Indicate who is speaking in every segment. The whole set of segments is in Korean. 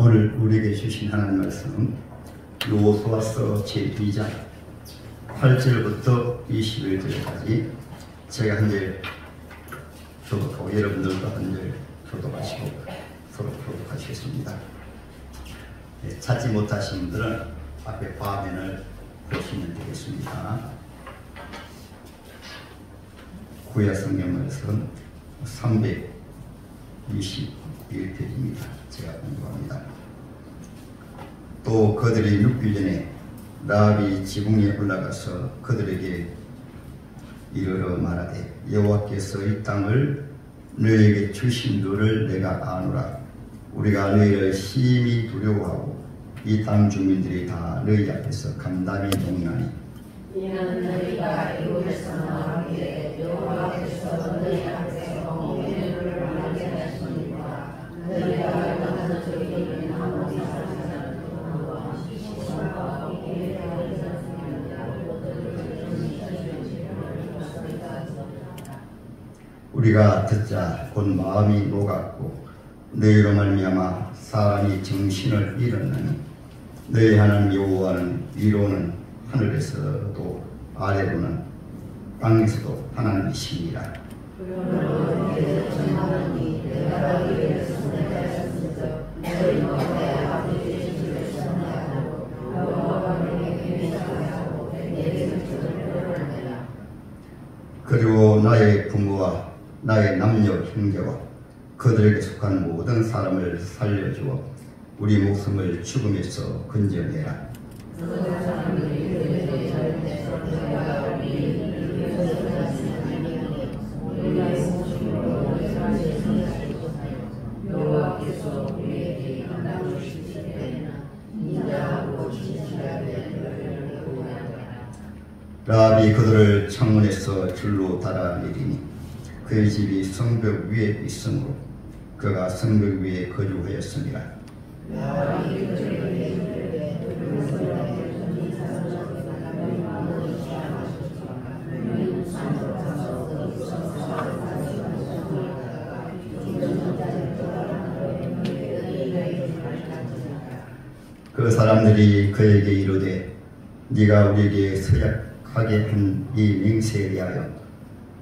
Speaker 1: 오늘 우리에게 주신 하나님 말씀 요호수아서 제2장 8절부터 21절까지 제가 한 절 교독하고 여러분들도 한 절 교독하시고 서로 교독하시겠습니다. 찾지 못하신 분들은 앞에 화면을 보시면 되겠습니다. 구약 성경 말씀 321페이지입니다. 제가 공부합니다. 또 그들이 눕기 전에 라합이 지붕에 올라가서 그들에게 이르러 말하되 여호와께서 이 땅을 너희에게 주신 줄을 내가 아노라. 우리가 너희를 심히 두려워하고 이 땅 주민들이 다 너희 앞에서 간담이 농나니
Speaker 2: 이는 너희가 애굽에서 나오기에 여호와께서 너희 앞에서 공의를 알게 하시니까 너희가 너는 저희에게 나머지 사람을 도와주시고
Speaker 1: 우리가 듣자 곧 마음이 녹았고 너희로 말미암아 사람이 정신을 잃었나니 너희 하나님 여호와는 위로는 하늘에서도 아래로는 땅에서도 하나님이시니라. 그리고 나의 부모와 나의 남녀 형제와 그들에게 속한 모든 사람을 살려주어 우리 목숨을 죽음에서 건져내라. 라합이 그들을 창문에서 줄로 달아내리니 그의 집이 성벽 위에 있으므로 그가 성벽 위에 거주하였습니다. 그 사람들이 그에게 이르되 네가 우리에게 서약하게 한 이 맹세에 대하여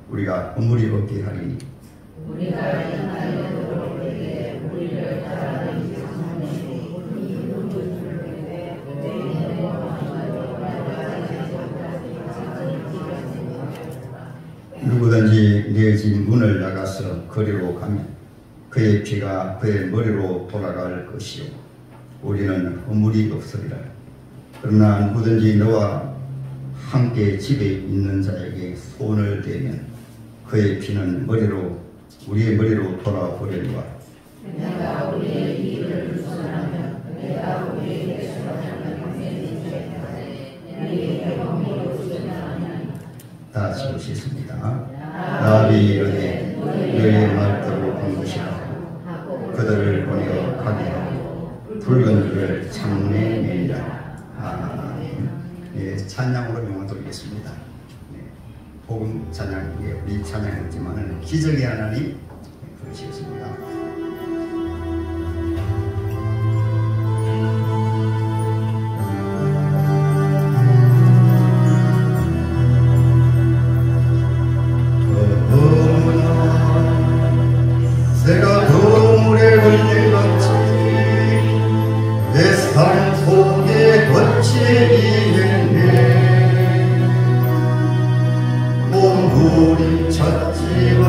Speaker 1: 우리가 허물이 없게 하리니 누구든지 내 집 문을 나가서 거리로 가면 그의 피가 그의 머리로 돌아갈 것이요 우리는 허물이 없으리라. 그러나 누구든지 너와 함께 집에 있는 자에게 손을 대면 그의 피는 우리의 머리로 돌아보려니와
Speaker 2: 내가 우리의 일을 주선하면 내가 우리에게 주선하면 우리에게 범위로 주선하면
Speaker 1: 다 같이 보시겠습니다. 라합이 이르되 너희의 말대로 한 것이라 그들을 보내어 가게 하고 붉은 줄을 창문에 내리라. 아멘. 네, 찬양으로 명을 돌리겠습니다. 네, 복음 찬양, 우리 찬양했지만은 기적의 하나님 부르시겠습니다. 새가 그물에 걸려갔지 내 삶 속에 거칠이겠네 몸부림 쳤지만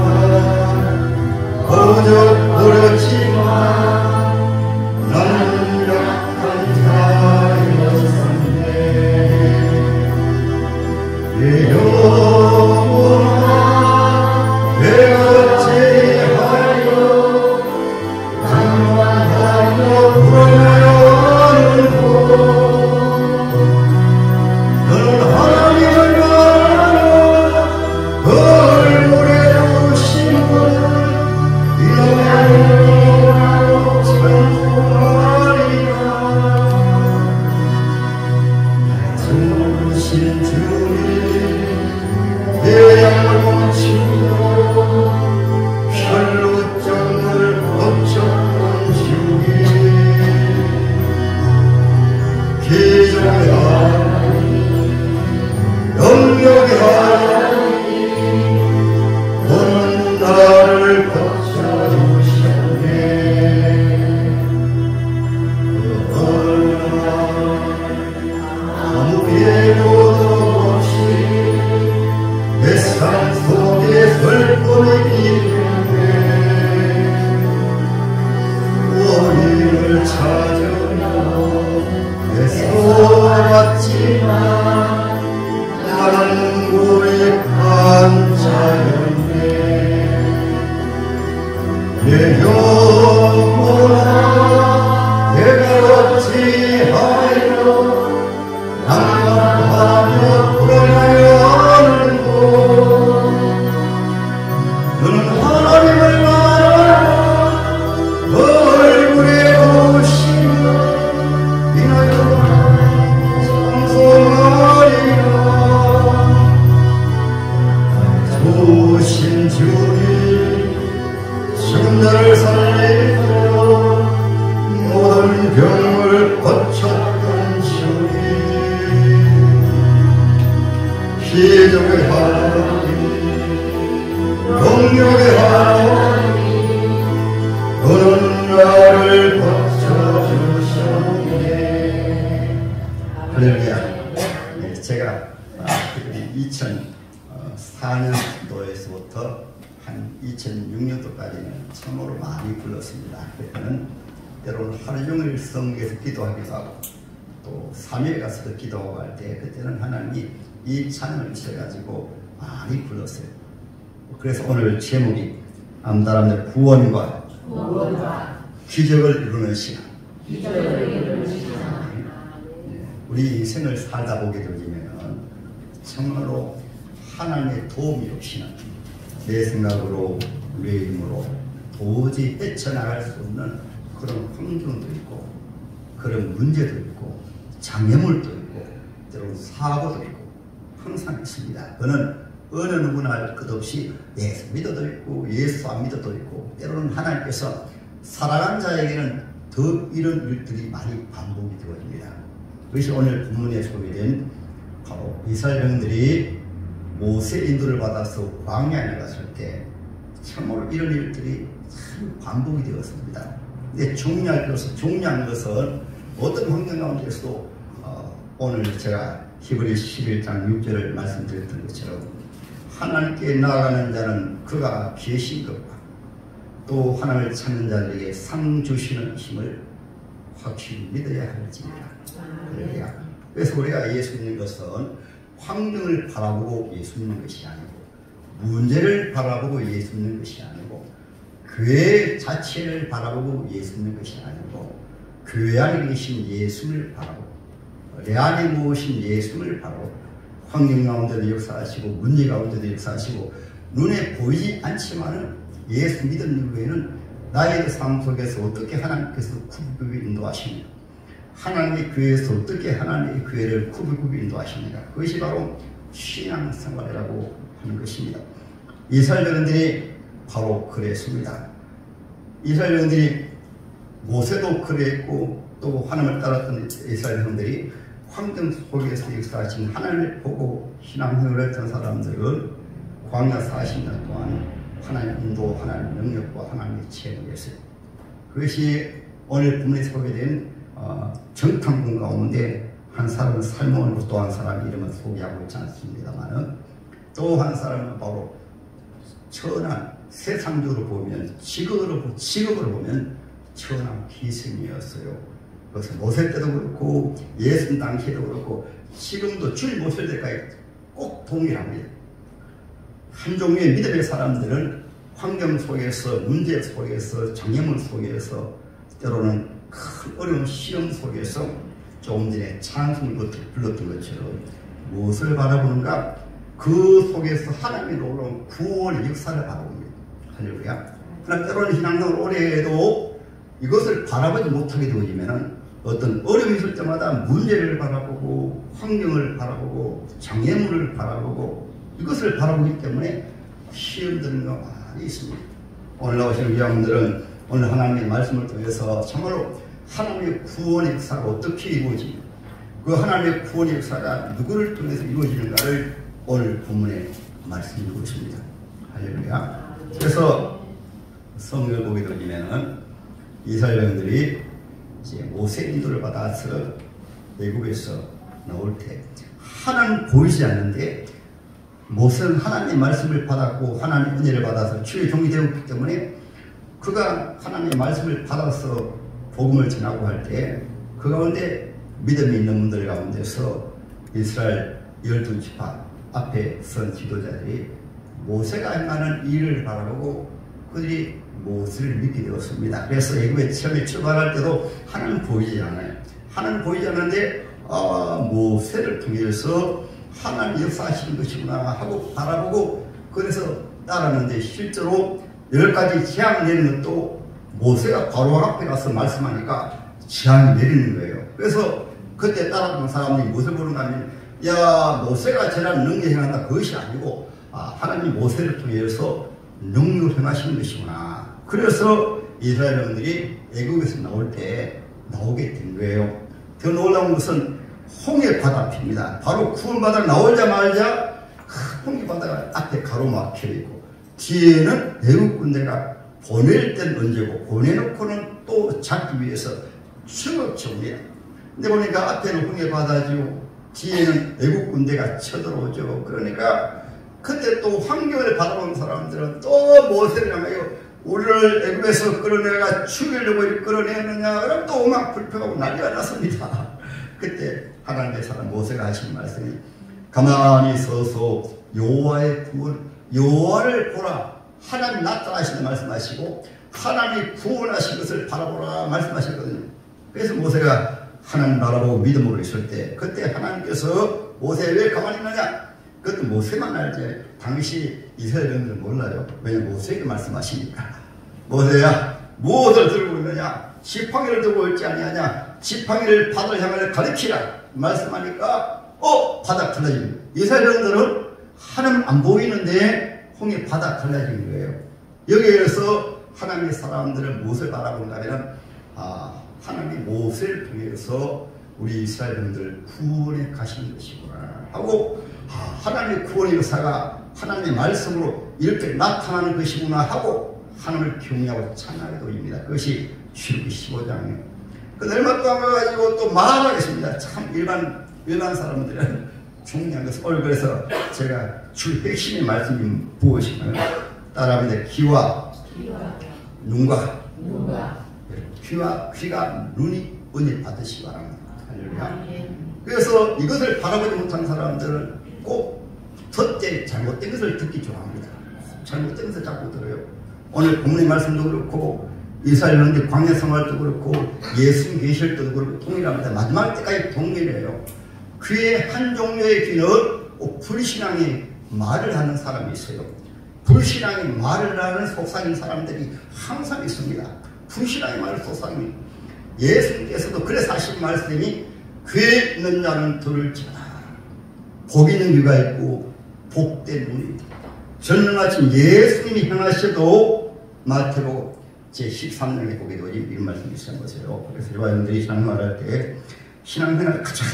Speaker 1: 거저버렸지만 나는 약한 자였었네 내 영혼아 내 어찌하여 강만하여 불러오는고 기적의 하나님 영역의 하나님 오는 나를 거쳐주셨네. 아무리 애고도 없이 내 삶 속에 슬픔이 있는데 원인을 찾으며 애써왔지만 나는 고백한 자였네. 내 영혼아 내가 어찌하여 난감하며 불안하여 하는고. 너는 하나님을 바라봐 얼굴에 오시며 인하여 찬송하리라. 좋으신 주님 지금 나를 살리며 모든 병을 고쳤던 주님 기적의 하나님 영역의 하나님 너는 나를 고쳐주셨네. 할렐루야. 제가 2004년도에서부터 한 2006년도까지는 참으로 많이 불렀습니다. 그때는 때로는 하루 종일 성경에서 기도하기도 하고 또 3일에 가서도 기도하고 할 때 그때는 하나님이 이 찬양을 주셔가지고 많이 불렀어요. 그래서 오늘 제목이 암다람의 구원과 기적을 이루는 시간. 우리 인생을 살다 보게 되면 정말로 하나님의 도움이 없이는 내 생각으로 내 힘으로 도저히 헤쳐나갈 수 없는 그런 환경도 있고 그런 문제도 있고 장애물도 있고 때로는 사고도 있고 항상 있습니다. 그는 어느 누구나 할 것 없이 예수 믿어도 있고 예수 안 믿어도 있고 때로는 하나님께서 살아간 자에게는 더 이런 일들이 많이 반복이 되어집니다. 그것이 오늘 본문에 소개된 바로 이스라엘 백성들이 모세 인도를 받아서 광야에 갔을 때 참으로 이런 일들이 참 반복이 되었습니다. 근데 중요한 것은 어떤 환경 가운데서도 오늘 제가 히브리 11장 6절을 말씀드렸던 것처럼 하나님께 나아가는 자는 그가 계신 것과 또 하나님을 찾는 자들에게 상 주시는 힘을 확실히 믿어야 할지니라. 그래서 우리가 예수 믿는 것은 환경을 바라보고 예수 믿는 것이 아니고 문제를 바라보고 예수 믿는 것이 아니고 교회 자체를 바라보고 예수 믿는 것이 아니고 교회 안에 계신 예수를 바라보고 내 안에 모으신 예수를 바라보고 환경 가운데도 역사하시고 문제 가운데도 역사하시고 눈에 보이지 않지만은 예수 믿은 이후에는 나의 삶 속에서 어떻게 하나님께서 구비구비 인도하시느냐, 하나님의 교회에서 어떻게 하나님의 교회를 구비구비 인도하십니까? 그것이 바로 신앙생활이라고 하는 것입니다. 이스라엘 백성들이 바로 그랬습니다. 이스라엘 백성들이 모세도 그랬고 또 하나님을 따랐던 이스라엘 백성들이 환경 속에서 역사하신 하나님을 보고 신앙생활을 했던 사람들은 광야 40년 동안 하나님 인도, 하나님 능력과 하나님의 체험이었어요. 그것이 오늘 본문에 소개된 정탐꾼 가운데 한 사람은 살몬으로 또 한 사람 이름은 소개하고 있지 않습니다만은 또 한 사람은 바로 천한, 세상적으로 보면 직업으로 보면 천한 기승이었어요. 그래서 모세 때도 그렇고 예수 당시에도 그렇고 지금도 주님 모실 때까지 꼭 동일합니다. 한 종류의 믿음의 사람들은 환경 속에서 문제 속에서 장애물 속에서 때로는 큰 어려운 시험 속에서 조금 전에 찬송을 불렀던 것처럼 무엇을 바라보는가? 그 속에서 하나님의 놀라운 구원의 역사를 바라봅니다. 할렐루야. 그러나 때로는 신앙생활 오래 해도 이것을 바라보지 못하게 되어지면 어떤 어려움이 있을 때마다 문제를 바라보고 환경을 바라보고 장애물을 바라보고 이것을 바라보기 때문에 시험 드는 거 많이 있습니다. 오늘 나오시는 여러분들은 오늘 하나님의 말씀을 통해서 참으로 하나님의 구원의 역사가 어떻게 이루어집니까? 그 하나님의 구원의 역사가 누구를 통해서 이루어지는가를 오늘 본문에 말씀드리고 있습니다. 할렐루야. 그래서 성경을 보게 되면은 이스라엘 백성들이 이제 모세 인도를 받아서 애굽에서 나올 때 하나님 보이지 않는데 모세는 하나님의 말씀을 받았고 하나님의 은혜를 받아서 주의 종이 되었기 때문에 그가 하나님의 말씀을 받아서 복음을 전하고 할 때 그 가운데 믿음이 있는 분들 가운데서 이스라엘 12지파 앞에 선 지도자들이 모세가 행하는 일을 바라보고 그들이 모세를 믿게 되었습니다. 그래서 애굽에 처음에 출발할 때도 하나님 보이지 않아요. 하나님 보이지 않는데 모세를 통해서 하나님 역사하시는 것이구나 하고 바라보고 그래서 따랐는데 실제로 10가지 재앙 내리는 것도 모세가 바로 앞에 가서 말씀하니까 재앙이 내리는 거예요. 그래서 그때 따랐던 사람들이 무엇을 보는가 하면 야 모세가 저런 능력 행한다 그것이 아니고 하나님 모세를 통해서 능력 행하시는 것이구나. 그래서 이스라엘 백성들이 애국에서 나올 때 나오게 된 거예요. 더 놀라운 것은 홍해 바다입니다. 바로 구원받아 나오자마자 홍해 바다가 앞에 가로막혀 있고 뒤에는 애국 군대가 보낼 때는 언제고 보내놓고는 또 잡기 위해서 추격합니다. 근데 보니까 앞에는 홍해 바다죠. 뒤에는 애국 군대가 쳐들어오죠. 그러니까 그때 또 환경을 바라보는 사람들은 또 모세를 향하여 우리를 애굽에서 끌어내가 죽이려고 끌어내느냐 그럼 또 막 불평하고 난리가 났습니다. 그때 하나님의 사람 모세가 하신 말씀이 가만히 서서 여호와의 구원 여호와를 보라 하나님 나타나시는 말씀하시고 하나님이 구원하신 것을 바라보라 말씀하셨거든요. 그래서 모세가 하나님 바라보고 믿음으로 있을 때 그때 하나님께서 모세 왜 가만히 있느냐 그것도 모세만 알지 당시 이스라엘 백성들은 몰라요. 왜냐하면 모세에게 말씀하시니까 모세야 무엇을 들고 있느냐 지팡이를 들고 있지 아니하냐 지팡이를 바다를 향하여 가리키라 말씀하니까 바다 갈라지는 이스라엘 백성들은 하나님 안 보이는데 홍해 바다 갈라진 거예요. 여기에서 하나님의 사람들은 무엇을 바라본가 하면 하나님이 모세를 통해서 우리 이스라엘 백성들을 구원해 가시는 것이구나 하고 하나님의 구원의 역사가 하나님의 말씀으로 이렇게 나타나는 것이구나 하고 하나님을 경외하고 찬양하게 됩니다. 그것이 출애굽기 15장이에요. 그 얼마 동안 가가지고 또 말하겠습니다. 참 일반 사람들은 중요한 것은 오늘 그래서 제가 주 핵심의 말씀이 무엇이냐면 따라합니다. 귀와 눈과 귀가 눈이 은혜 받으시기 바랍니다. 할렐루야. 그래서 이것을 바라보지 못하는 사람들은 꼭 첫째 잘못된 것을 듣기 좋아합니다. 잘못된 것을 자꾸 들어요. 오늘 본문의 말씀도 그렇고 이스라엘 백성들 광야 생활도 그렇고 예수님 계실 때도 그렇고 동일합니다. 마지막 때까지 동일해요. 귀의 한 종류의 귀는 불신앙의 말을 하는 사람이 있어요. 불신앙의 말을 하는 속삭인 사람들이 항상 있습니다. 불신앙의 말을 속삭이는 예수님께서도 그래서 하신 말씀이 귀에 있는 자는 들을지어다. 복 있는 귀가 있고 복된 눈이 전능하신 예수님이 행하셔도 마태복음 제13장에 보게 되니 이런 말씀이 있었던 것이에요. 그래서 여러분들이 신앙생활할 때 신앙생활 가장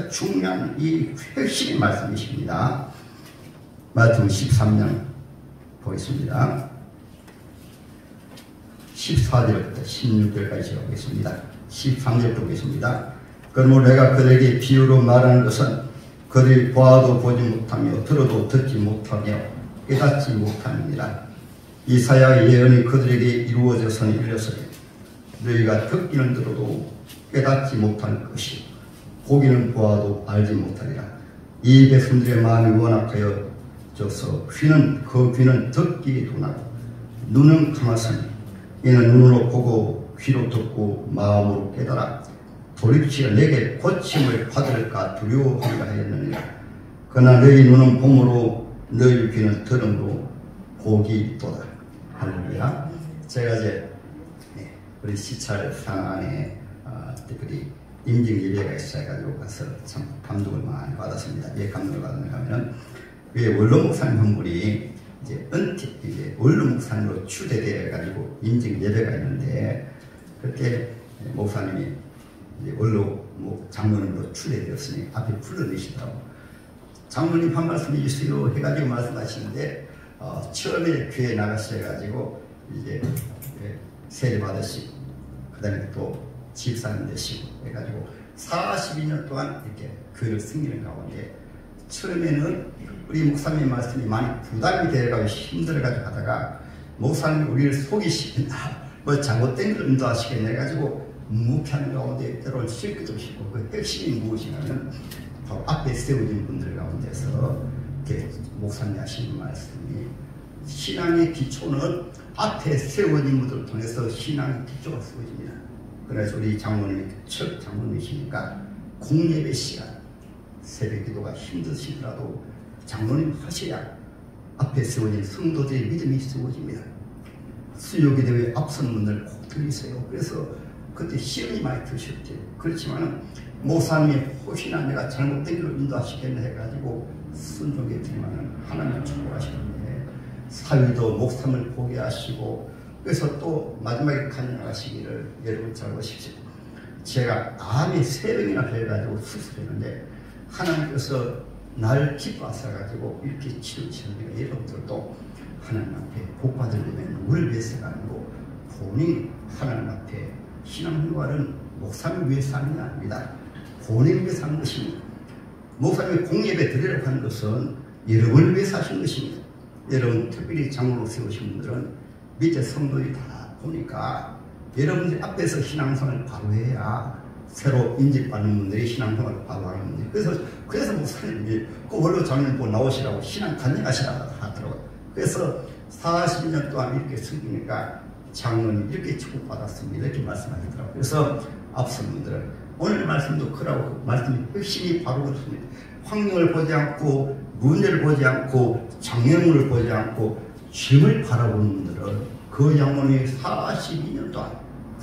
Speaker 1: 중요한 이 핵심의 말씀이십니다. 마태복음 13장 보겠습니다. 14절부터 16절까지 보겠습니다. 13절 보겠습니다. 그러므로 내가 그들에게 비유로 말하는 것은 그들이 보아도 보지 못하며 들어도 듣지 못하며 깨닫지 못함이니라. 이사야의 예언이 그들에게 이루어져서는 이르렀으니 너희가 듣기는 들어도 깨닫지 못할 것이 보기는 보아도 알지 못하리라. 이 백성들의 마음이 완악하여져서 그 귀는 듣기 둔하고 눈은 감았으니 이는 눈으로 보고 귀로 듣고 마음으로 깨달아 돌이키어 내게 고침을 받을까 두려워하리라 하였느니라. 그러나 너희 눈은 봄으로 너희 귀는 들음으로 복이 있도다. 할렐루야. 제가 이제 우리 시찰 상안에 특별히 임직 예배가 있어가지고 가서 참 감동을 많이 받았습니다. 왜 감동을 받았는가 하면 왜 원로 목사님 한 분이 이제 이제 원로 목사님으로 추대되어 가지고 임직 예배가 있는데 그때 목사님이 이제 원로 장로님으로 출례되었으니 앞에 불러내시더라고. 장로님 한 말씀 해주세요 해가지고 말씀하시는데 처음에 교회 나가셔가지고 이제 세례 받으시고 그다음에 또 집사님 되시고 해가지고 42년 동안 이렇게 교회를 섬기는 가운데 처음에는 우리 목사님 말씀이 많이 부담이 되어가지고 힘들어가지고 하다가 목사님 우리를 속이시겠나 뭐 잘못된 걸 인도하시겠나 해가지고 묵묵하는 가운데 때로는 실기도 싫고 그 핵심이 무엇이냐면 바로 앞에 세워진 분들 가운데서 이렇게 목사님 하시는 말씀이 신앙의 기초는 앞에 세워진 분들을 통해서 신앙의 기초가 세워집니다. 그래서 우리 장모님이 첫 장모님이시니까 공예배 시간 새벽 기도가 힘드시더라도 장로님 하셔야 앞에 세워진 성도들의 믿음이 세워집니다. 수요기도에 앞선 분들 꼭 들리세요. 그래서 그때 시험이 많이 드셨대요. 그렇지만은 목사님이 혹시나 내가 잘못된 길로 인도하시겠나 해가지고 순종에 들면은 하나님 축복하시는데 사위도 목사님을 포기하시고 그래서 또 마지막에 간증하시기를 여러분 잘 보십시오. 제가 암이 3번이나 해가지고 수술했는데 하나님께서 날 기뻐하셔가지고 이렇게 치료하시는 여러분들도 하나님 앞에 복 받으려면 누구를 위해서가 아니고 본인 하나님 앞에 신앙생활은 목사님 위해서 하는 게 아닙니다. 본인 위해서 하는 것입니다. 목사님이 공예배 드리려고 하는 것은 여러분을 위해서 하시는 것입니다. 여러분 특별히 장로로 세우신 분들은 밑에 성도들이 다 보니까 여러분들 앞에서 신앙생활을 바로 해야 새로 인직받는 분들이 신앙생활을 바로 하는 분들이 그래서 목사님이 그 원로 장로님 보고 나오시라고 신앙 간증하시라고 하더라고요. 그래서 40년 동안 이렇게 섬기니까 장로님 이렇게 축복받았습니다. 이렇게 말씀하시더라고요. 그래서 앞선 분들은 오늘 말씀도 그러고 그 말씀이 핵심이 바로 그렇습니다. 환경을 보지 않고 문제를 보지 않고 장애물을 보지 않고 주님을 바라보는 분들은 그 장로님이 42년 동안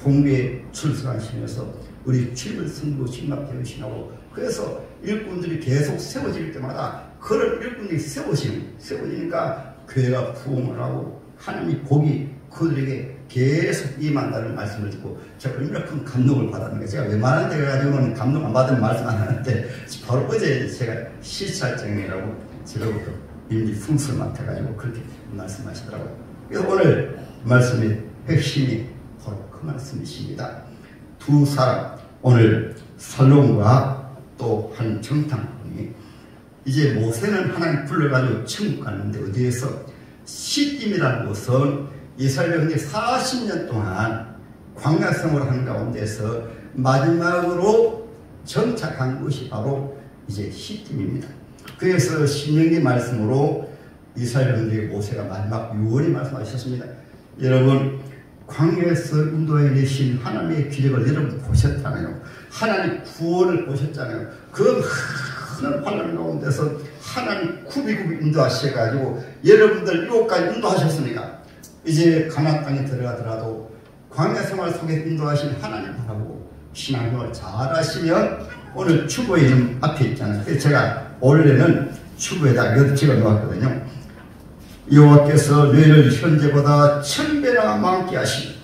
Speaker 1: 공교에 출석하시면서 우리 주님을 섬기고 신학되으시고 그래서 일꾼들이 계속 세워질 때마다 그런 일꾼들이 세워지니까 교회가 부흥을 하고 하나님이 복이 그들에게 계속 임한다는 말씀을 듣고 제가 얼마나 큰 감동을 받았는데 제가 웬만한 데 가지고는 감동 안 받은 말씀 안 하는데 바로 어제 제가 시찰장이라고 제가부터 인지 풍수를 맡아가지고 그렇게 말씀하시더라고요. 그래서 오늘 말씀의 핵심이 바로 그 말씀이십니다. 두 사람 오늘 살롬과 또 한 정탐꾼이 이제 모세는 하나님 불러가지고 천국 갔는데 어디에서 시딤이라는 곳은 이스라엘 백성이 40년 동안 광야 생활을 하는 가운데서 마지막으로 정착한 것이 바로 이제 시딤입니다. 그래서 신명기 말씀으로 이스라엘 백성들에게 모세가 마지막 유언이 말씀하셨습니다. 여러분 광야에서 인도해 내신 하나님의 기적을 여러분 보셨잖아요. 하나님 구원을 보셨잖아요. 그 큰 환란 가운데서 하나님 굽이굽이 인도하셔가지고 여러분들 이곳까지 인도하셨으니까 이제 가나안 땅에 들어가더라도 광야 생활 속에 인도하신 하나님 바라보고 신앙생활 잘하시면 오늘 추구의 이름 앞에 있잖아요. 그래서 제가 원래는 추구에다 이것도 찍어 놓았거든요. 여호와께서 너희를 현재보다 1000배나 많게 하시니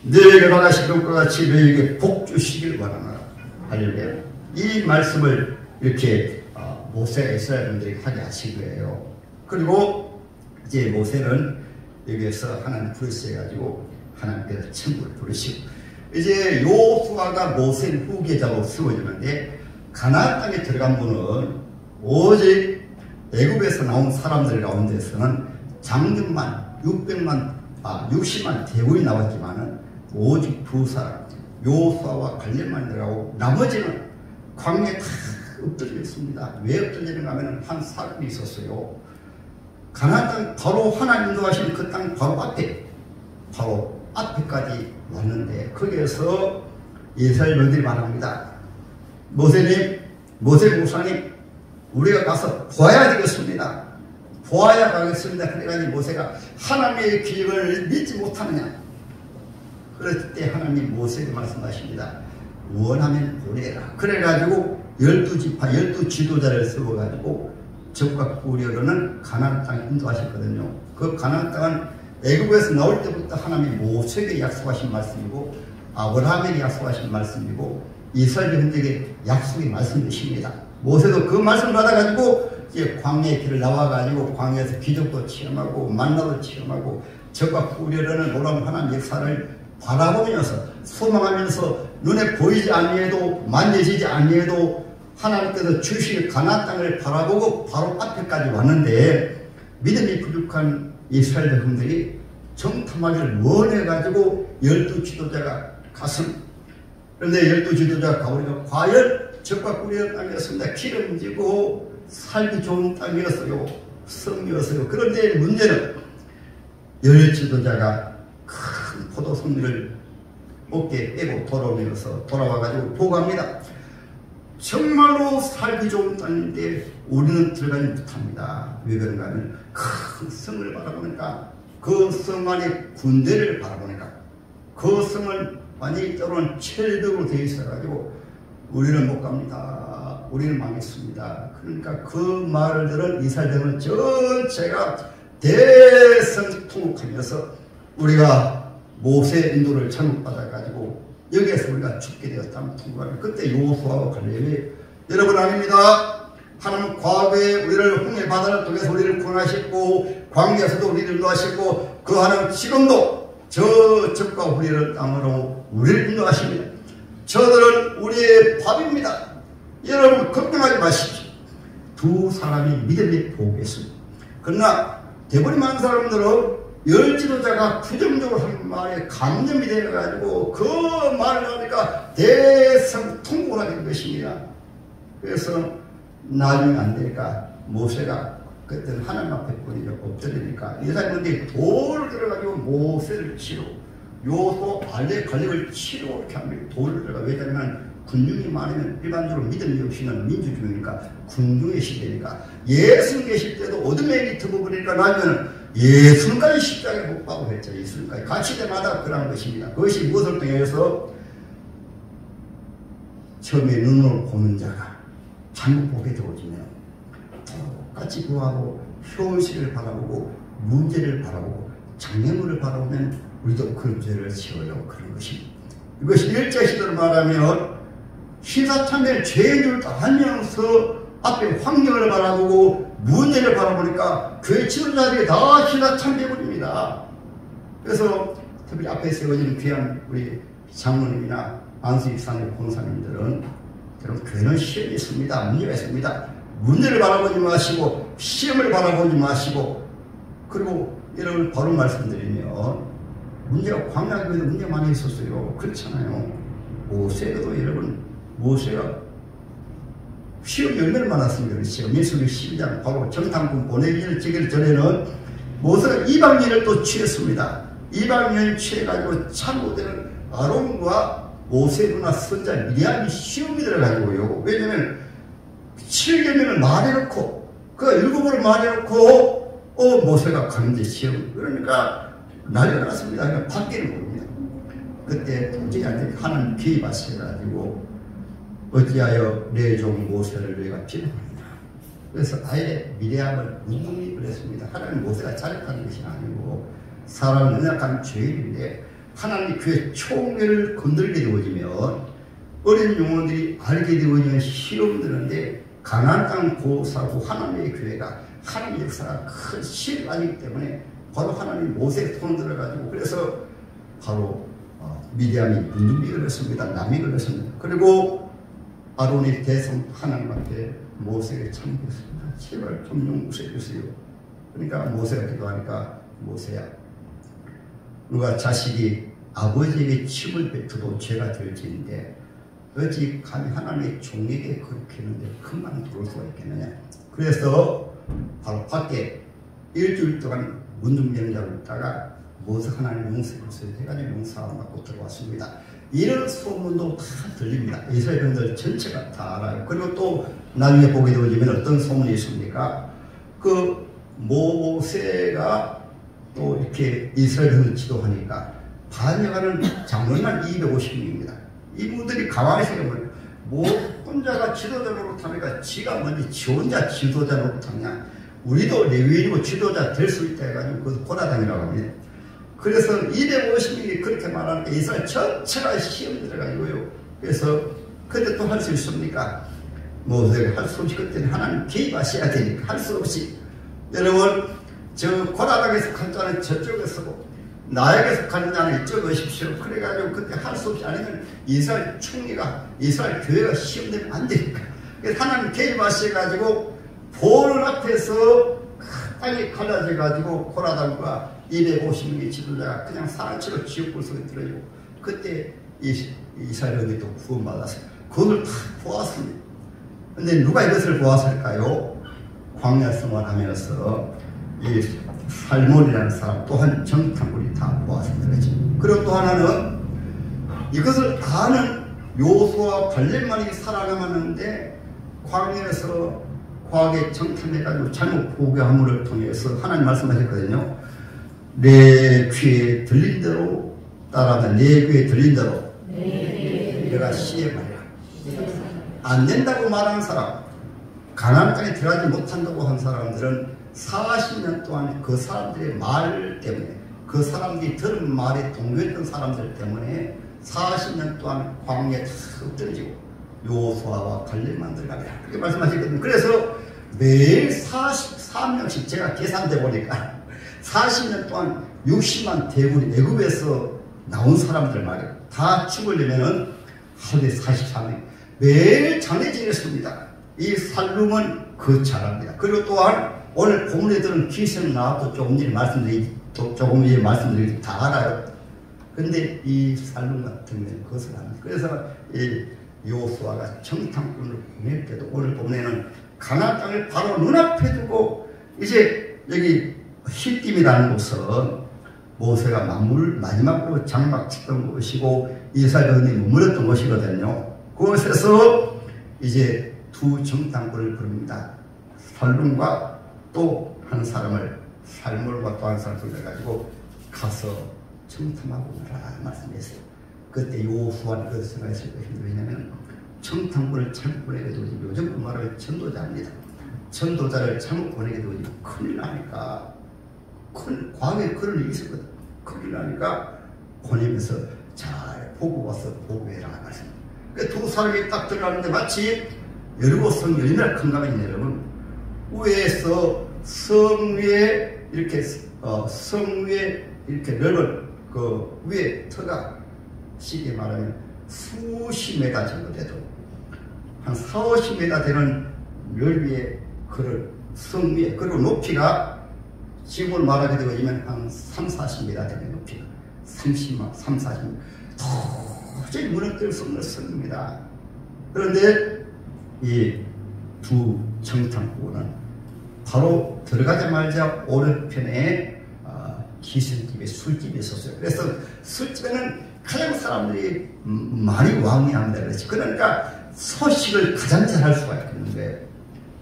Speaker 1: 너에게 바라신 것과 같이 너에게 복 주시길 바라노라. 할렐루야. 이 말씀을 이렇게 모세가 이스라엘분들에게 하게 하신 거예요. 그리고 이제 모세는 여기에서 하나님 부르셔가지고 하나님께서 천국을 부르시고 이제 여호수아가 모세 후계자로 세워지는데 가나안 땅에 들어간 분은 오직 애굽에서 나온 사람들 가운데서는 장정만 60만 대군이 나왔지만은 오직 두 사람 여호수아와 갈렙만 들어가고 나머지는 광야에 다 엎드려 있습니다. 왜 엎드리는가 하면 한 사람이 있었어요. 가나안 땅 바로 하나님 인도하신 그 땅 바로 앞에까지 왔는데 거기에서 이스라엘 백성들이 말합니다. 모세 목사님 우리가 가서 보아야 되겠습니다. 보아야 가겠습니다. 그래가지고 모세가 하나님의 기적을 믿지 못하느냐. 그럴 때 하나님 모세에게 말씀하십니다. 원하면 보내라. 그래가지고 12지파 12지도자를 세워가지고 적과 우리로는 가나안 땅에 인도하셨거든요. 그 가나안 땅은 애굽에서 나올 때부터 하나님이 모세에게 약속하신 말씀이고 아브라함에게 약속하신 말씀이고 이스라엘 백성들에게 약속의 말씀이십니다. 모세도 그 말씀을 받아가지고 이제 광야의 길을 나와가지고 광야에서 기적도 체험하고 만나도 체험하고 적과 우려라는 놀라운 하나님의 역사를 바라보면서 소망하면서 눈에 보이지 아니해도 만져지지 아니해도 하나님께서 주실 가나안 땅을 바라보고 바로 앞에까지 왔는데 믿음이 부족한 이스라엘 백성들이 정탐하기를 원해가지고 12 지도자가 갔습니다. 그런데 12 지도자가 가보니까 과연 적과 꿀이었던 땅이었습니다. 기름지고 살기 좋은 땅이었어요. 성이었어요. 그런데 문제는 10 지도자가 큰 포도 성리를 어깨에 빼고 돌아와가지고 보고합니다. 정말로 살기 좋은 땅인데 우리는 들어가지 못합니다. 왜 그런가 하면 큰 성을 바라보니까 그 성 안에 군대를 바라보니까 그 성은 완전히 때로는 철벽으로 되어 있어가지고 우리는 못 갑니다. 우리는 망했습니다. 그러니까 그 말을 들은 이스라엘 백성은 전체가 대성통곡하면서 우리가 모세 인도를 잘못받아가지고 여기에서 우리가 죽게 되었다면 통곡하는 그때 여호수아와 갈렙이 여러분 아닙니다. 하나님 과거에 우리를 홍해 바다를 통해서 우리를 구원하셨고 광야에서도 우리를 인도하셨고 그 하나님 지금도 저 적과 우리를 땅으로 우리를 인도하십니다. 저들은 우리의 밥입니다. 여러분 걱정하지 마십시오. 두 사람이 믿음이 보겠습니다. 그러나 대부분 많은 사람들은 10 지도자가 부정적으로 한 말에 감염이 되어가지고 그 말을 하니까 대성통곡을 하게 된 것입니다. 그래서 나중에 안 되니까 모세가 그때는 하나님 앞에 뿌리 엎드리니까 이 사람들이 돌을 들어가지고 모세를 치고 요소 갈렙을 치고 이렇게 합니다. 돌을 들어가. 왜냐하면 군중이 많으면 일반적으로 믿음이 없이는 민주주의니까 군중의 시대니까 예수님 계실 때도 어둠의 밑에 부분이니까 나중에는 예수님까지 십자가에 못 박고 했죠. 예수님까지 같이 때마다 그런 것입니다. 그것이 무엇을 통해서 처음에 눈으로 보는 자가 잘못 보게 되어지면 같이 구하고 현실을 바라보고 문제를 바라보고 장애물을 바라보면 우리도 그 죄를 지어요. 그런 것입니다. 이것이 일제시대로 말하면 시사참배를 죄인 줄 알면서 앞에 환경을 바라보고 문제를 바라보니까 교회 지도자들이 다 시사참배물입니다. 그래서 특히 앞에 세워진 귀한 우리 장로님이나 안수익사님 권사님들은 여러분 교회는 시험이 있습니다. 문제가 있습니다. 문제를 바라보지 마시고 시험을 바라보지 마시고 그리고 여러분 바로 말씀드리면 문제가 광야교회도 문제 많이 있었어요. 그렇잖아요. 모세도 여러분 모세가 시험이 얼마나 많았습니까? 그렇죠. 민수기 12장 바로 정탐꾼 보내기를 전에는 모세가 이방인을 또 취했습니다. 이방인을 취해가지고 참고되는 아론과 모세 누나 선자 미리암이 시험이 들어가지고요. 왜냐면 7개명을 말해놓고 그 7번을 말해놓고 모세가 가는데 시험 그러니까 난리가 났습니다. 그러니까 바뀌는 겁니다. 그때 도저히 안 되니까 하나님 개입하셔가지고 어찌하여 내 종 모세를 너희가 비난하느냐. 그래서 아예 미리암을 묵묵히 그랬습니다. 하나님 모세가 잘했다는 것이 아니고 사람은 연약한 죄인인데 하나님 교회 총회를 건들게 되어지면 어린 영혼들이 알게 되어지면 시험 드는데 가나안 땅 보호사고 하나님의 교회가 하나님의 역사가 큰 실안이기 때문에 바로 하나님 모세에 손을 들어가지고 그래서 바로 미디암이 문둥이 걸렸습니다. 남이 걸렸습니다. 그리고 아론이 대성 하나님 앞에 모세에게 참겼습니다. 제발 좀 용서해 주세요. 그러니까 모세가 기도하니까 모세야 누가 자식이 아버지에게 침을 뱉어도 죄가 될지인데 어찌 감히 하나님의 종에게 그렇게 했는데 금방 들어올 수가 있겠느냐. 그래서 바로 밖에 일주일 동안 문둥병자로 있다가 모세 하나님 용서해 주세요 해가지고 용서를 받고 들어왔습니다. 이런 소문도 다 들립니다. 이스라엘 백성들 전체가 다 알아요. 그리고 또 나중에 보게 되어지면 어떤 소문이 있습니까? 그 모세가 또 이렇게 이스라엘 백성을 지도하니까 반역하는 장로만 250명입니다. 이분들이 가만히 생각해보면 뭐 혼자가 지도자 노릇하니까 지가 먼저 지 혼자 지도자 노릇하냐. 우리도 레위인이고 지도자 될 수 있다 해가지고 그것도 고라당이라고 합니다. 그래서 250명이 그렇게 말하니까 이스라엘 전체가 시험이 들어가지고요. 그래서 근데 또 할 수 있습니까? 모세가 할 수 없이 그때는 하나님 개입하셔야 되니까 할 수 없이. 여러분, 저 고라닥에 속한 자는 저쪽에 서고 나에게 속한 자는 이쪽에 오십시오. 그래가지고 그때 할 수 없이 아니면 이스라엘 총리가 이스라엘 교회가 시험되면 안 되니까. 그래서 하나님 개입하셔가지고 보는 앞에서 땅이 갈라져가지고 고라닥과 250명의 지도자가 그냥 사람처럼 지옥불 속에 들어지고 그때 이스라엘이 또 구원받았어요. 그걸 다 보았습니다. 근데 누가 이것을 보았을까요? 광야 생활하면서 이 살몬이라는 사람 또한 정탐꾼이 다 보았을 거죠. 그리고 또 하나는 이것을 다 아는 요수와 갈렙만이 살아남았는데 광야에서 과학에 정탐해가지고 잘못 보고함을 통해서 하나님 말씀하셨거든요. 내 귀에 들린 대로 따라하면 내 귀에 들린 대로 내가 시행하리라. 안 된다고 말하는 사람, 가나안 땅에 들어가지 못한다고 한 사람들은 40년 동안 그 사람들의 말 때문에 그 사람들이 들은 말에 동요했던 사람들 때문에 40년 동안 광야에 툭 떨어지고 요수아와 갈렙만 들어가리라. 그렇게 말씀하셨거든요. 그래서 매일 43명씩 제가 계산돼 보니까 40년 동안 60만 대군이 애굽에서 나온 사람들 말이에요. 다 죽으려면은 하루에 43명. 매일 장례 지냈습니다. 이 살룸은 그 잘합니다. 그리고 또한 오늘 본문에 들은 기생 나와도 조금 전에 말씀드리기 다 알아요. 근데 이 살룸 같은 경우는 그것을 합니다. 그래서 이 요수아가 정탐꾼을 보낼 때도 오늘 본문에는 가나안 땅을 바로 눈앞에 두고 이제 여기 히팀이라는 곳은 모세가 마지막으로 장막쳤던 곳이고 이스라엘이 머물렀던 곳이거든요. 그곳에서 이제 두 정탐꾼을 부릅니다. 살룸과 또 한 사람을 살몰과 또 한 사람을 불러가지고 가서 정탐하고 오라 말씀했어요. 그때 요수아는 그 생각했을 것입니다. 왜냐하면 정탐꾼을 잘못 보내게 되면 요즘 말하면 전도자입니다. 전도자를 잘못 보내게 되면 큰일 나니까 과거에 그런 일이 있었거든. 큰일 나니까 보내면서 잘 보고 와서 보고해라 말씀입니다. 두 사람이 딱 들어가는데 마치 여리고성 열매를 큰 가면이 여러분 위에서 성 위에 이렇게 성 위에 이렇게 넓은 그 위에 터가 쉽게 말하면 수십 메다 정도 돼도 한 40~50m 되는 넓이의 그를 성 위에 그리고 높이가 지금으로 말하게 되면 한 30~40m 되는 높이가 30~40m 도저히 무너뜨릴 수 없는 성입니다. 그런데 이 두 정탐꾼은 바로 들어가자마자 오른편에 기생집에 술집이 있었어요. 그래서 술집에는 가장 사람들이 많이 왕래합니다. 그렇지. 그러니까 소식을 가장 잘 할 수가 있는 거예요.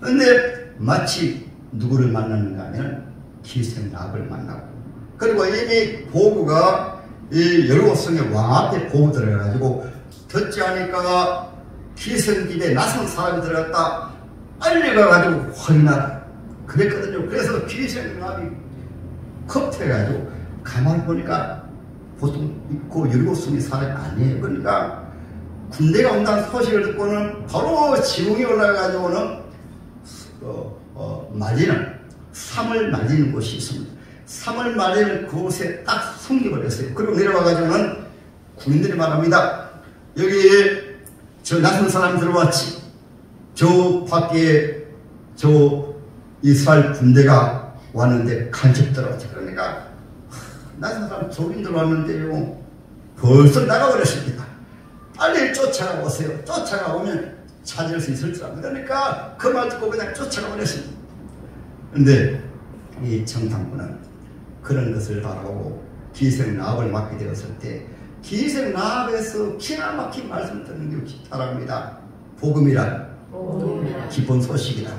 Speaker 1: 그런데 마치 누구를 만나는가 하면 기생락을 만나고 그리고 이미 보고가 이 여리고성의 왕 앞에 보고 들어가가지고 듣지 않으니까 기생집에 낯선 사람이 들어갔다 빨려가가지고 확인하라 그랬거든요. 그래서 기생락이 겁해가지고 가만히 보니까 보통 있고 여리고성의 사람이 아니에요. 그러니까 군대가 온다는 소식을 듣고는 바로 지붕에 올라가가지고는 말리는 삼을 말리는 곳이 있습니다. 삼을 말리는 그곳에 딱 숨겨버렸어요. 그리고 내려와가지고는 군인들이 말합니다. 여기 저 낯선 사람 들어왔지. 저 밖에 저 이스라엘 군대가 왔는데 간첩 들어왔지. 그러니까 낯선 사람 조긴 들어왔는데요. 벌써 나가버렸습니다. 빨리 쫓아가 오세요. 쫓아가 오면 찾을 수 있을 줄 압니다. 그러니까 그 말 듣고 그냥 쫓아가 버렸습니다. 근데 이 정탐꾼은 그런 것을 바라보고 기생라합을 맡게 되었을 때 기생라합에서 기가 막힌 말씀 듣는 게 바랍니다. 복음이란 기쁜 소식이다.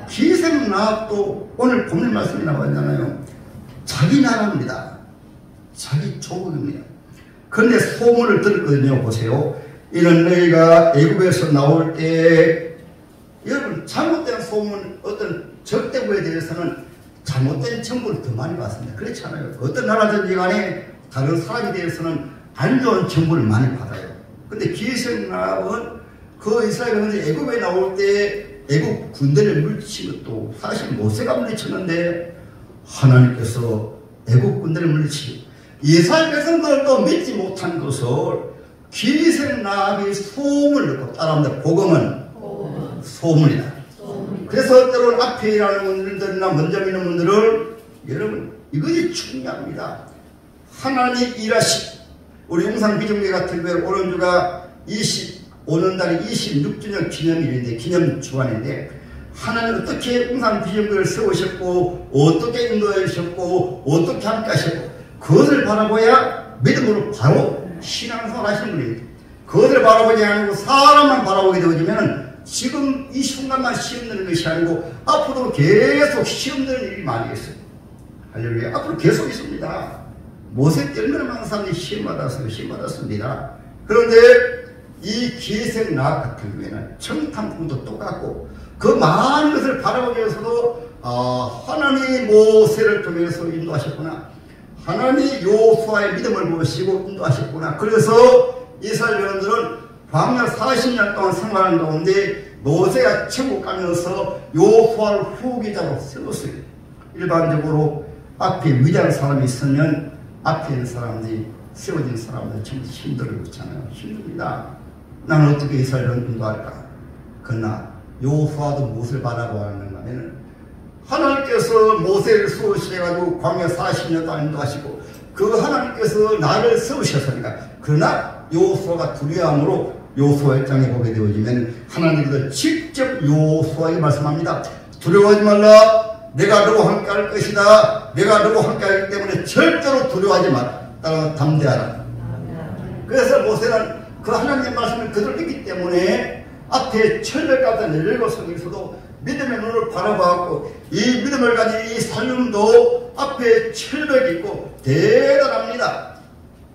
Speaker 1: 기생라합도 오늘 본문 말씀이 나왔잖아요. 자기 나라입니다. 자기 조국입니다. 그런데 소문을 들었거든요. 보세요. 이런 너희가 애굽에서 나올 때 여러분 잘못된 소문 어떤 적대국에 대해서는 잘못된 정보를 더 많이 받습니다. 그렇지 않아요. 어떤 나라든지 간에 다른 사람에 대해서는 안 좋은 정보를 많이 받아요. 근데 기생나합은 그 이스라엘은 애굽에 나올 때 애굽 군대를 물리친 것도 사실 모세가 물리쳤는데 하나님께서 애굽 군대를 물리치고 이스라엘 백성들도 믿지 못한 것을 기생나합이 소문을 듣고 따라합니다. 복음은 소문이다. 그래서 때로는 앞에 일하는 분들이나 먼저 믿는 분들을 여러분 이것이 중요합니다. 하나님 일하시 우리 용산 비정교 같은 경우에 오는 주가 25년 달에 26주년 기념일인데 기념주간인데 하나님 어떻게 용산 비정교를 세우셨고 어떻게 인도하셨고 어떻게 함께 하셨고 그것을 바라봐야 믿음으로 바로 신앙생활 하시는 분입니다. 그것을 바라보지 않고 사람만 바라보게 되어지면 지금 이 순간만 시험 드는 것이 아니고 앞으로 계속 시험 드는 일이 많이 있어요. 할렐루야. 앞으로 계속 있습니다. 모세 때 얼마나 많은 사람들이 시험 받았습니다. 그런데 이 기생나합 같은 경우에는 청탐꾼도 똑같고 그 많은 것을 바라보기 위해서도 하나님이 모세를 통해서 인도하셨구나. 하나님이 여호수아의 믿음을 보시고 인도하셨구나. 그래서 이스라엘 여러분들은 광야 40년 동안 생활하는 가운데 모세가 천국 가면서 여호수아를 후계자로 세웠어요. 일반적으로 앞에 위대한 사람이 있으면 앞에 있는 사람들이 세워진 사람들 전부 힘들고 있잖아요. 힘듭니다. 나는 어떻게 이스라엘을 인도할까? 그러나 여호수아도 무엇을 바라고 하는가 하면 하나님께서 모세를 세우셔가지고 광야 40년 동안 인도하시고 그 하나님께서 나를 세우셨으니까 그러나 여호수아가 두려움으로 여호수아 1장에 보게 되어지면 하나님께서 직접 여호수아에게 말씀합니다. 두려워하지 말라. 내가 너와 함께 할 것이다. 내가 너와 함께 하기 때문에 절대로 두려워하지 마라. 따라 담대하라. 그래서 모세는 그 하나님의 말씀을 그대로 믿기 때문에 앞에 철벽같은 17성에서도 믿음의 눈을 바라보았고 이 믿음을 가진 이 삶도 앞에 철벽이 있고 대단합니다.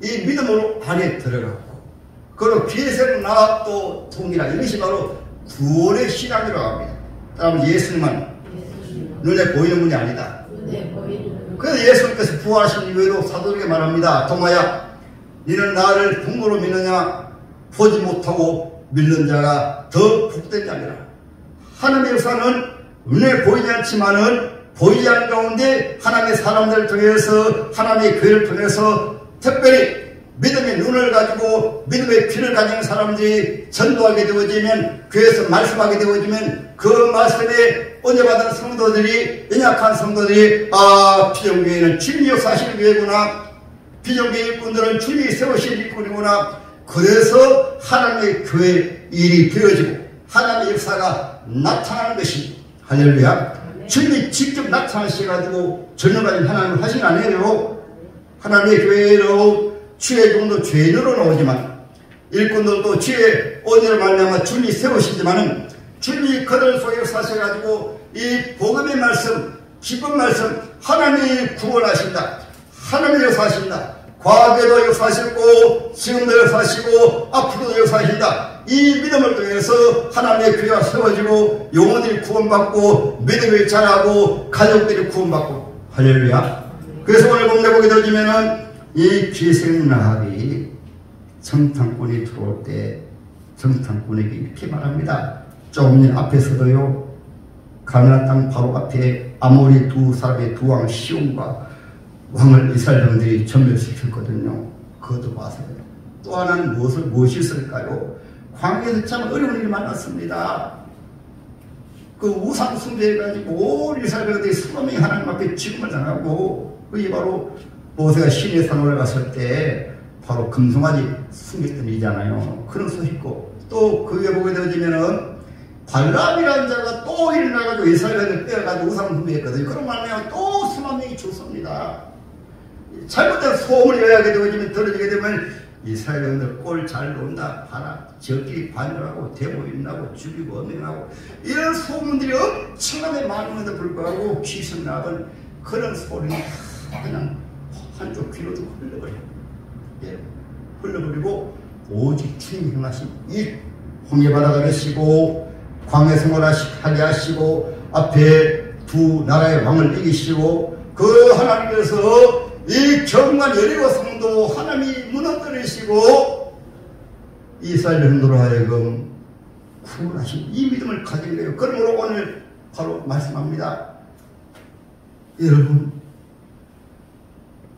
Speaker 1: 이 믿음으로 안에 들어갔고 그리고 기생나합도 동일한 이것이 바로 구원의 신앙이라고 합니다. 다음 예수님은 눈에 보이는 분이 아니다. 그래서 예수님께서 부활하신 이후에도 사도에게 말합니다. 동아야 너는 나를 분모로 믿느냐 보지 못하고 믿는 자가 더 복된 자니라. 하나님의 역사는 눈에 보이지 않지만은 보이지 않는 가운데 하나님의 사람들을 통해서 하나님의 교회를 통해서 특별히 믿음의 눈을 가지고 믿음의 귀를 가진 사람들이 전도하게 되어지면 교회에서 말씀하게 되어지면 그 말씀에 은혜받은 성도들이 연약한 성도들이 비정교회는 주님이 역사하시는 교회구나. 비정교회 일꾼들은 주님이 세우신 일꾼이구나. 그래서 하나님의 교회 일이 되어지고 하나님의 역사가 나타나는 것입니다. 할렐루야. 주님이 직접 나타나셔가지고 전능하신 하나님을 하신 거 아니에요. 하나님의 교회로 주의 종도 죄인으로 나오지만 일꾼들도 주의 은혜로 말미암아 주님이 세우시지만은 주님이 그들 속에 사셔가지고 이 복음의 말씀, 기쁜 말씀, 하나님이 구원하신다. 하나님이 역사하신다. 과거에도 역사하셨고 지금도 역사하시고 앞으로도 역사하신다. 이 믿음을 통해서 하나님의 교회가 세워지고 영혼들이 구원받고 믿음이 자라고 가족들이 구원받고 할렐루야. 그래서 오늘 본문에 보게 되지면은 이 기생나합이 정탐꾼이 들어올 때 정탐꾼에게 이렇게 말합니다. 조금 전 앞에서도요. 가나안 땅 바로 앞에 아모리 두 사람의 두 왕 시온과 왕을 이스라엘 백성들이 전멸시켰거든요. 그것도 봐서요. 또 하나는 무엇이 있을까요? 광야에서 참 어려운 일이 많았습니다. 그 우상 숭배해가지고 이스라엘 백성들이 수범이 하나님 앞에 죽음을 당하고 그게 바로 모세가 시내 산 올라갔을 때 바로 금송아지 숨겼던 일이잖아요. 그런 소식고 또 그 위에 보게 되어지면은 발람이라는 자가 또 일어나가지고 이스라엘을 빼어가지고 우상 숭배했거든요. 그런 말이면 또 수만 명이 죽습니다. 잘못된 소음을 여야게 되어지면 들어지게 되면 이스라엘들 꼴 잘 논다 봐라 저끼리 반역하고 대모임나고 죽이고 엄명하고 이런 소문들이 엄청나게 많은데도 불구하고 기생나합은 그런 소리는 그냥 한쪽 귀로도 흘러버려요. 예, 흘러버리고 오직 주님이 행하신 일 홍해바다가 되시고 광야 생활하게 하시고 앞에 두 나라의 왕을 이기시고 그 하나님께서 이 경관 여리고 성도 하나님이 무너뜨리시고 이스라엘 흔들어 하여금 구원하신 이 믿음을 가지게 돼요. 그러므로 오늘 바로 말씀합니다. 여러분,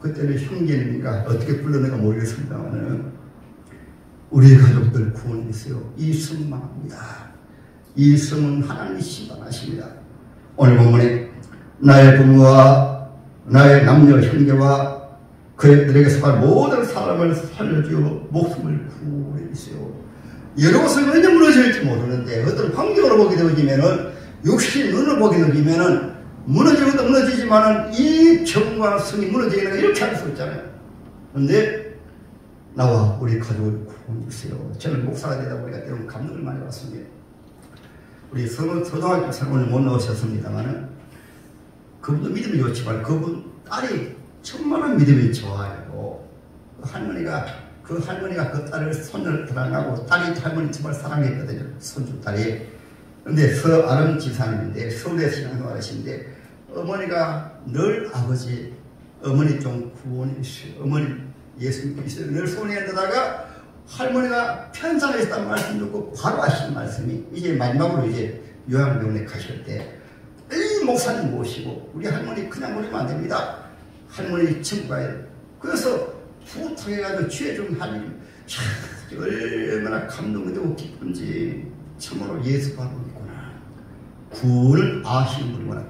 Speaker 1: 그때는 형제님인가 어떻게 불렀는가 모르겠습니다만 우리 가족들 구원했어요. 이 성망합니다. 이 성은 하나님이 심판하십니다. 오늘 본문에 나의 부모와 나의 남녀 형제와 그들에게 속한 모든 사람을 살려주어 목숨을 구원했어요. 여러 곳은 언제 무너질지 모르는데 어떤 환경으로 보게 되어지면은 육신의 눈을 보게 되어지면은 무너지고도 무너지지만은 이 정과 성이 무너지는 거 이렇게 할 수 있잖아요. 그런데 나와 우리 가족을 구원했어요. 저는 목사가 되다 보니까 때로는 감동을 많이 받습니다. 우리 서동학교 사람을 못 나오셨습니다만은 그분도 믿음이 좋지만 그분 딸이 천만한 믿음이 좋아요. 그 할머니가 그 딸을 손을 사랑하고 딸이 할머니 정말 사랑했거든요. 손주 딸이. 근데 서아름 지사님인데 서울에 신앙생활하시는데 어머니가 늘 아버지 어머니 좀 구원해 주세요. 어머니 예수님 있어요. 늘 소원했다가 할머니가 편상에 있다는 말씀 듣고 바로 하시는 말씀이 이제 마지막으로 이제 요양병원에 가실 때 이 목사님 모시고 우리 할머니 그냥 모시면 안 됩니다. 할머니 친구 가야 돼요. 그래서 부탁해가지고 주에 좀 하니 얼마나 감동되고 기쁜지 참으로 예수 바르구나. 구원을 아시는 분이구나.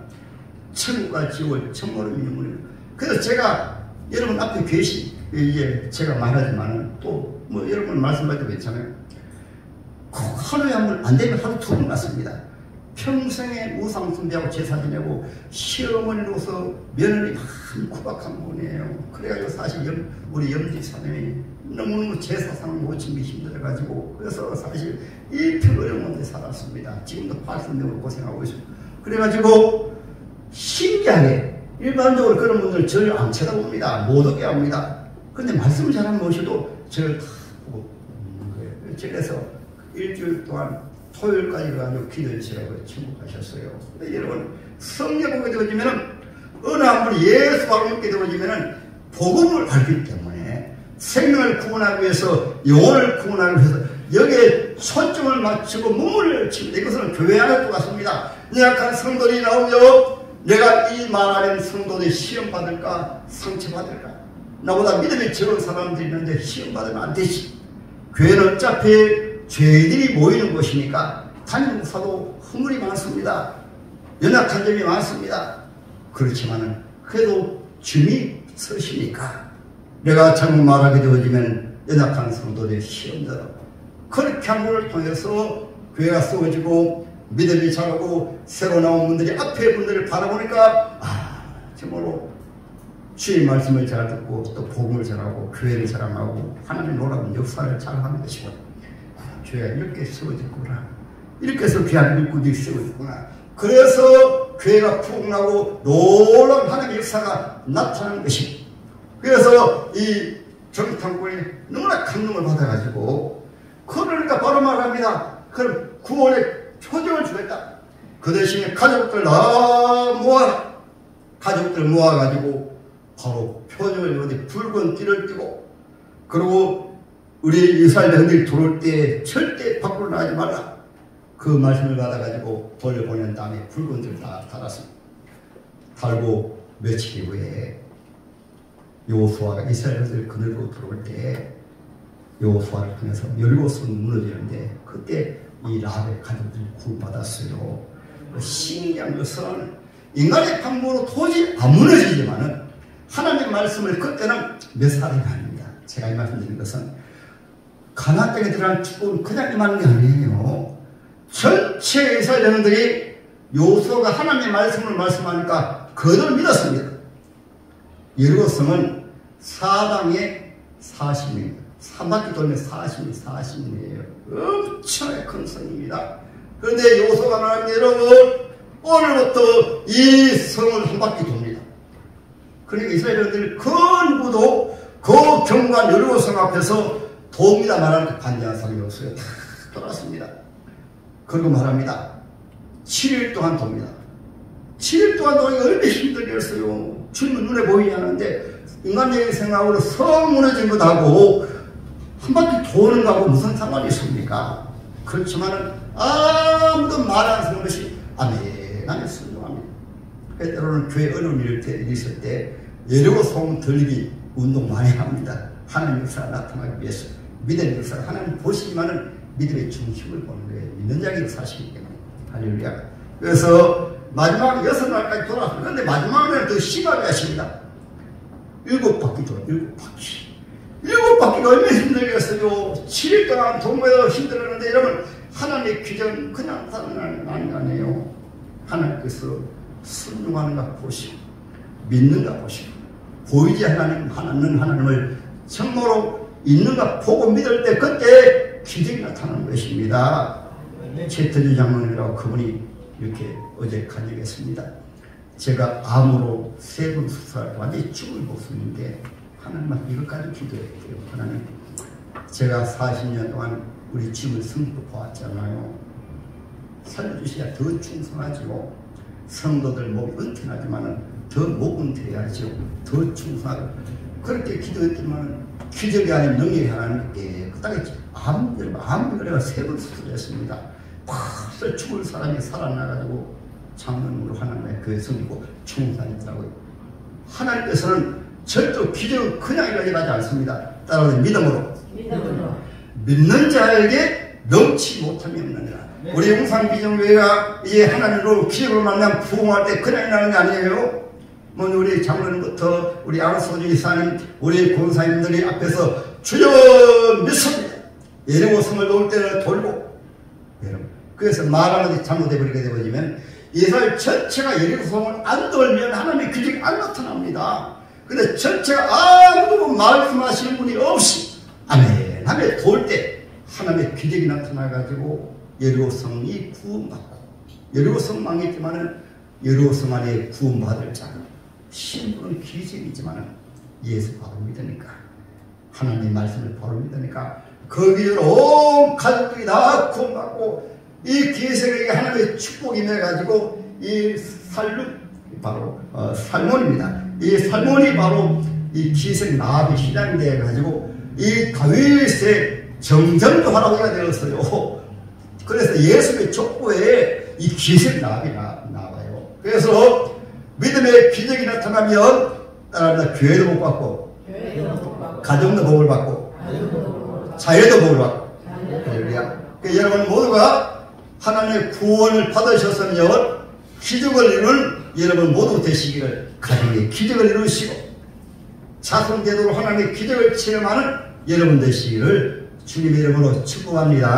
Speaker 1: 천국과 지옥을 참으로 믿는 분이구나. 그래서 제가 여러분 앞에 계신 이제 제가 말하지만은 또 뭐 여러분 말씀하셔도 괜찮아요. 하루에 한 번 안 되면 하루 두 번 갔습니다. 평생에 우상 숭배하고 제사 지내고 시어머니로서 며느리 한 구박한 분이에요. 그래가지고 사실 우리 염지 사장님이 너무너무 제사상 못 지기 힘들어가지고 그래서 사실 이 평어려운 곳에 살았습니다. 지금도 80명으로 고생하고 있어요. 그래가지고 신기하게 일반적으로 그런 분들 저를 안 쳐다봅니다. 못 오게 합니다. 근데 말씀을 잘하면 오셔도 저를 다 보고 있는 거예요. 그래서 일주일 동안 토요일까지 가지고 기도해 주시라고 청구하셨어요. 근데 여러분 성경 보게 되어지면은 어느 한 분이 예수 바로 믿게 되어지면은 복음을 알기 때문에 생명을 구원하기 위해서 영혼을 구원하기 위해서 여기에 초점을 맞추고 몸을 치는데 이것은 교회 안에 똑같습니다. 연약한 성도들이 나오며 내가 이 말하는 성도들이 시험받을까 상처받을까 나보다 믿음이 적은 사람들이 있는데 시험받으면 안 되지. 교회는 어차피 죄들이 모이는 곳이니까 담임 목사도 허물이 많습니다. 연약한 점이 많습니다. 그렇지만은 그래도 주님이 서시니까 내가 잘못 말하게 되어지면 연약한 성도들의 시험들 그렇게 한 분을 통해서 교회가 쏘여지고 믿음이 자라고 새로 나온 분들이 앞에 분들을 바라보니까 정말로 주의 말씀을 잘 듣고 또 복음을 잘하고 교회를 자랑하고 하나님의 놀라운 역사를 잘하는 것이고 교회가 이렇게 세워졌구나. 이렇게 해서 귀한 일꾼들이 세워졌구나. 그래서 교회가 푸근하고 놀라운 하나님의 역사가 나타나는 것입니다. 그래서 이 정탐꾼이 너무나 감동을 받아가지고 그러니까 바로 말합니다. 그럼 구원의 표정을 주겠다. 그 대신에 가족들 다 모아가지고 바로 표정을 어디 붉은 띠를 띠고 그리고 우리 이스라엘 백성들이 들어올 때 절대 밖으로 나가지 말라. 그 말씀을 받아가지고 돌려보낸 다음에 붉은 띠를 다 달았습니다. 달고 며칠 후에 여호수아가 이스라엘 백성들 그늘로 들어올 때 여호수아를 통해서 여리고성이 무너지는데 그때 이 라합의 가족들이 구원받았어요. 신기한 것은 인간의 방법으로 도저히 안 무너지지만은 하나님의 말씀을 그때는 몇 사람이 아닙니다. 제가 이 말씀드린 것은 가나안 땅에 들어간 축복은 그냥 임하는 게 아니에요. 전체 이스라엘 백성들이 여호수아가 하나님의 말씀을 말씀하니까 그들을 믿었습니다. 여리고성은 사방에 40명입니다. 3바퀴 돌면 40명이에요. 엄청나게 큰 성입니다. 그런데 여호수아가 말합니다. 여러분 오늘부터 이 성을 한 바퀴 돕니다. 그러니까 이스라엘인들이 그 누구도 그 경관 여리고성 앞에서 돕니다 말하는 반대한 사람이 없어요. 다 돌았습니다. 그리고 말합니다. 7일 동안 돕니다. 7일 동안 돕는 게 얼마나 힘들겠어요. 주님은 눈에 보이지 않는데 인간적인 생각으로 성 무너진 것하고 한 바퀴 도는 거하고 무슨 상관이 있습니까? 그렇지만은 아무도 말 안 쓰는 것이 아멘 순종합니다. 때로는 교회 어려운 일이 있을 때 예리고 소문 들리기 운동 많이 합니다. 하나님 역사가 나타나기 위해서 믿음의 역사가 하나님 보시지만은 믿음의 중심을 보는 거예요. 믿는 자가 역사하시기 때문에. 할렐루야. 그래서 마지막 6날까지 돌아왔어요. 그런데 마지막에는 더 심하게 하십니다. 7바퀴 돌아, 7바퀴. 7바퀴가 얼마나 힘들겠어요. 7일 동안 동무에도 힘들었는데 여러분, 하나님의 규정은 그냥 사는 게 아니에요. 하나님께서 순종하는가 보시고, 믿는가 보시고, 보이지 않는 하나님을 정말로 있는가 보고 믿을 때 그때 기적이 나타나는 것입니다. 최태주 장로님이라고 그분이 이렇게 어제 간증했습니다. 제가 암으로 3번 수술할 때 완전히 죽을 목숨인데 하나님한테 이것까지 기도했대요. 하나님, 제가 40년 동안 우리 집을 성도 보았잖아요. 살려주셔야 더 충성하지요. 성도들 몸이 은퇴하지만은 더 못 은퇴해야죠. 더 충성하고 그렇게 기도했지만 기적이 아닌 능력이 하나님께 그땅에 암을 내가 3번 수술했습니다. 벌써 죽을 사람이 살아나가지고 장로님으로 하나님의 교회 섬기고 충성했더라고요. 하나님께서는 절대 기적은 그냥 일어나지 않습니다. 따라서 믿음으로 믿는 자에게 넘치 못함이 없느니라. 우리 용산비전교회가 이제 하나님으로 기적으로 만나면 부흥할 때 그냥 일어나는 게 아니에요. 우리 장로님부터 우리 아르소주 이사님, 우리 권사님들이 앞에서 주여 믿습니다. 예리고 성을 놓을 때는 돌고, 여러분. 그래서 말하는 잘못해버리게 되어지면 이스라엘 전체가 예리고 성을 안 돌면 하나님의 기적이 안 나타납니다. 근데 전체가 아무도 말씀하시는 분이 없이 아멘 하며 돌 때 하나님의 기적이 나타나가지고 예리고 성이 구원받고, 예리고 성 망했지만은 예리고 성 안에 구원받을 자는 신분은 기적이지만은 예수 바로 믿으니까, 하나님의 말씀을 바로 믿으니까 거기로 온 가족들이 다 구원받고 이 기생에게 하나님의 축복이 임해가지고 이 바로 살몬입니다. 이 살몬이 바로 이 기생 나합의 신앙이 되어가지고 이 다윗의 정전도 할아버지가 되었어요. 그래서 예수의 족보에 이 기생 나합이 나와요. 그래서 믿음의 기적이 나타나면 따라합니다. 교회도 복 받고, 가정도 복을 받고, 자녀도 복을 받고. 여러분 모두가 하나님의 구원을 받으셨으면 기적을 이룬 여러분 모두 되시기를, 가정의 기적을 이루시고 자손 제도로 하나님의 기적을 체험하는 여러분 되시기를 주님의 이름으로 축복합니다.